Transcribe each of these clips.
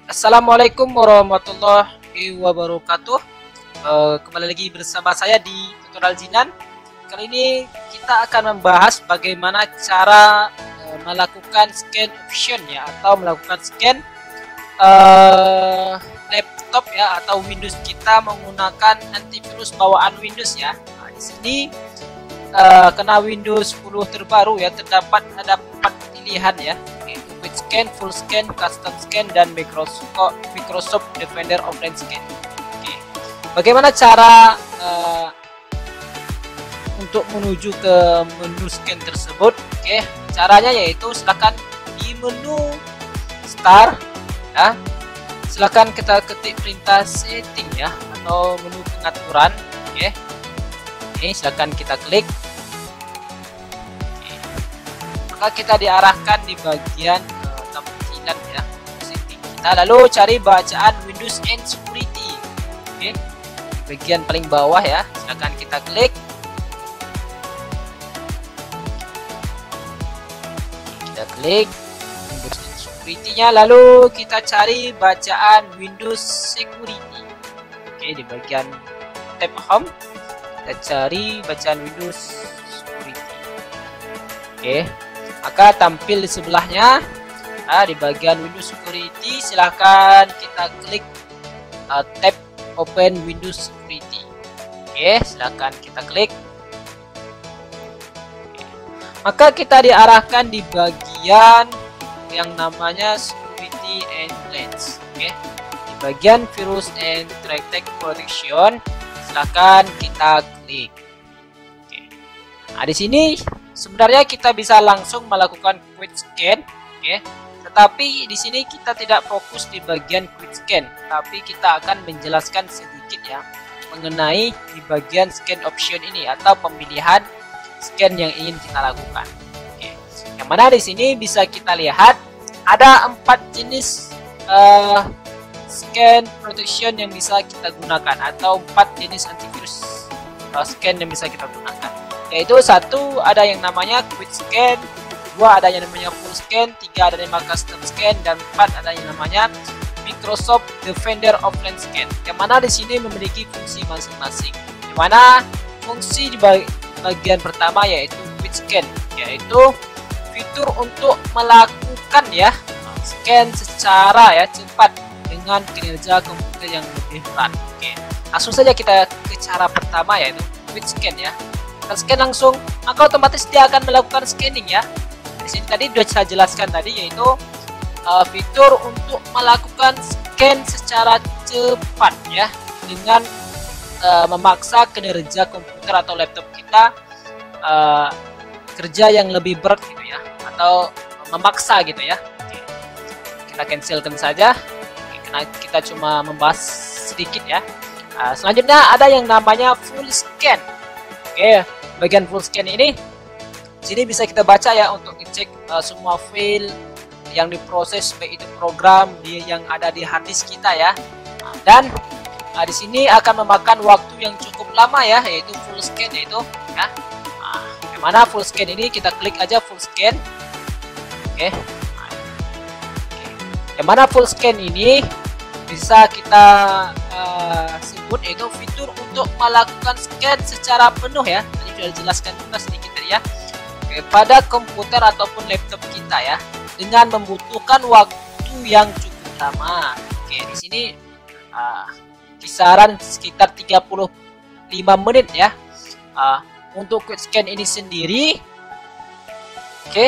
Assalamualaikum warahmatullahi wabarakatuh. Kembali lagi bersama saya di tutorial Jinan. Kali ini kita akan membahas bagaimana cara melakukan scan option ya, atau melakukan scan laptop ya atau Windows kita menggunakan antivirus bawaan Windows ya. Nah, di sini kena Windows 10 terbaru ya, terdapat ada 4 pilihan ya, yaitu quick scan, full scan, custom scan, dan Microsoft Defender Offline Scan. Oke, bagaimana cara untuk menuju ke menu scan tersebut? Oke, caranya yaitu silakan di menu start ya, silakan kita ketik perintah setting ya, atau menu pengaturan. Oke, ini silakan kita klik. Maka kita diarahkan di bagian tampilan ya, setting kita, lalu cari bacaan Windows and Security. Oke, bagian paling bawah ya, silakan kita klik. Kita klik Windows and Security-nya, lalu kita cari bacaan Windows Security. Oke, di bagian tab Home kita cari bacaan Windows Security. Oke, maka tampil di sebelahnya. Nah, di bagian Windows Security silahkan kita klik tab Open Windows Security. Oke, silahkan kita klik. Oke. Maka kita diarahkan di bagian yang namanya Security and Plans. Oke, di bagian Virus and Threat Protection silahkan kita klik. Oke. Nah, di sini sebenarnya kita bisa langsung melakukan quick scan, oke. Tetapi di sini kita tidak fokus di bagian quick scan, tapi kita akan menjelaskan sedikit ya mengenai di bagian scan option ini atau pemilihan scan yang ingin kita lakukan. Oke. Yang mana di sini bisa kita lihat ada 4 jenis scan protection yang bisa kita gunakan, atau 4 jenis antivirus scan yang bisa kita gunakan. Yaitu 1 ada yang namanya quick scan, 2 ada yang namanya full scan, 3 ada yang namanya custom scan, dan 4 ada yang namanya Microsoft Defender Offline Scan. Yang mana di sini memiliki fungsi masing-masing. Yang mana fungsi di bagian pertama yaitu quick scan, yaitu fitur untuk melakukan ya scan secara ya cepat dengan kinerja komputer yang lebih cepat. Oke, langsung saja kita ke cara pertama yaitu quick scan ya. Kita scan langsung, maka otomatis dia akan melakukan scanning ya. Di sini tadi sudah saya jelaskan tadi, yaitu fitur untuk melakukan scan secara cepat ya, dengan memaksa kinerja komputer atau laptop kita kerja yang lebih berat gitu ya, atau memaksa gitu ya. Oke, kita cancelkan saja. Oke, karena kita cuma membahas sedikit ya. Selanjutnya ada yang namanya full scan. Oke, bagian full scan ini sini bisa kita baca ya untuk ngecek semua file yang diproses, baik itu program yang ada di hard disk kita ya. Dan di sini akan memakan waktu yang cukup lama ya, yaitu full scan yaitu ya. Yang mana full scan ini kita klik aja full scan. Oke. Yang mana full scan ini bisa kita sebut yaitu fitur untuk melakukan scan secara penuh ya. Tadi sudah dijelaskan juga sedikit tadi ya. Oke, pada komputer ataupun laptop kita ya, dengan membutuhkan waktu yang cukup lama. Oke, di sini kisaran sekitar 35 menit ya. Untuk quick scan ini sendiri, oke,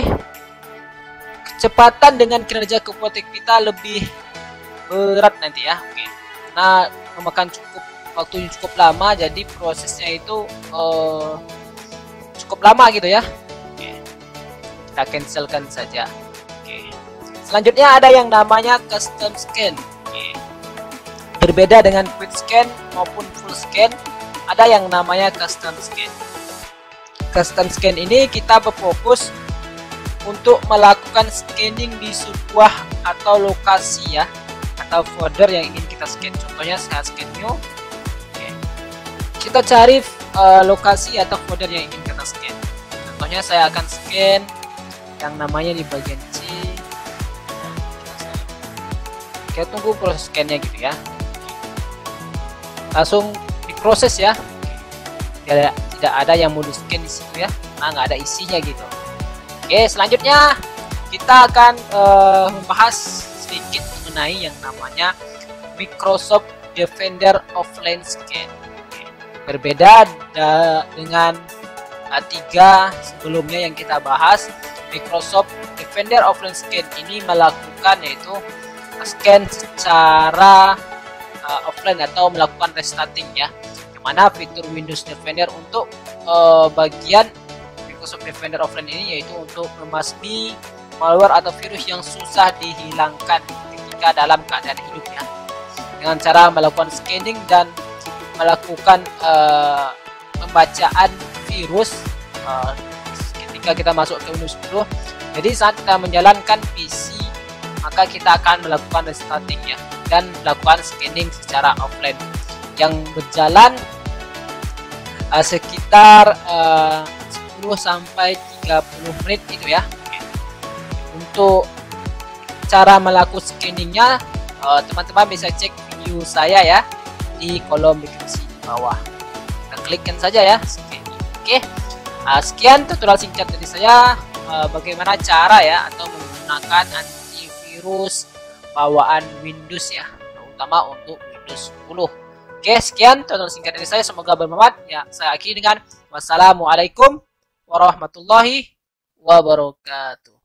kecepatan dengan kinerja komputer kita lebih berat nanti ya. Oke, nah memakan waktu yang cukup lama, jadi prosesnya itu cukup lama gitu ya. Oke, kita cancelkan saja. Oke, selanjutnya ada yang namanya custom scan. Oke, berbeda dengan quick scan maupun full scan, ada yang namanya custom scan. Custom scan ini kita berfokus untuk melakukan scanning di sebuah atau lokasi ya, atau folder yang ingin kita scan. Contohnya saya scan new. Oke, kita cari lokasi atau folder yang ingin kita scan. Contohnya saya akan scan yang namanya di bagian C. Kita tunggu proses scan-nya gitu ya. Langsung diproses ya. Tidak ada yang mau di scan di situ ya. Nah, nggak ada isinya gitu. Oke, selanjutnya kita akan membahas sedikit mengenai yang namanya Microsoft Defender Offline Scan. Berbeda dengan tiga sebelumnya yang kita bahas, Microsoft Defender Offline Scan ini melakukan yaitu scan secara offline atau melakukan restarting ya. Dimana fitur Windows Defender untuk bagian Microsoft Defender Offline ini yaitu untuk membasmi malware atau virus yang susah dihilangkan ketika dalam keadaan hidup ya. Dengan cara melakukan scanning dan melakukan pembacaan virus ketika kita masuk ke Windows 10. Jadi saat kita menjalankan PC, maka kita akan melakukan restarting ya dan melakukan scanning secara offline yang berjalan sekitar 10 sampai 30 menit itu ya. Untuk cara melakukan scanningnya, teman-teman bisa cek video saya ya di kolom deskripsi di bawah. Kita klikkan saja ya scanning. Oke. Sekian tutorial singkat dari saya bagaimana cara ya atau menggunakan antivirus bawaan Windows ya, terutama untuk Windows 10. Oke, sekian tutorial singkat dari saya, semoga bermanfaat ya. Saya akhiri dengan wassalamualaikum warahmatullahi wabarakatuh.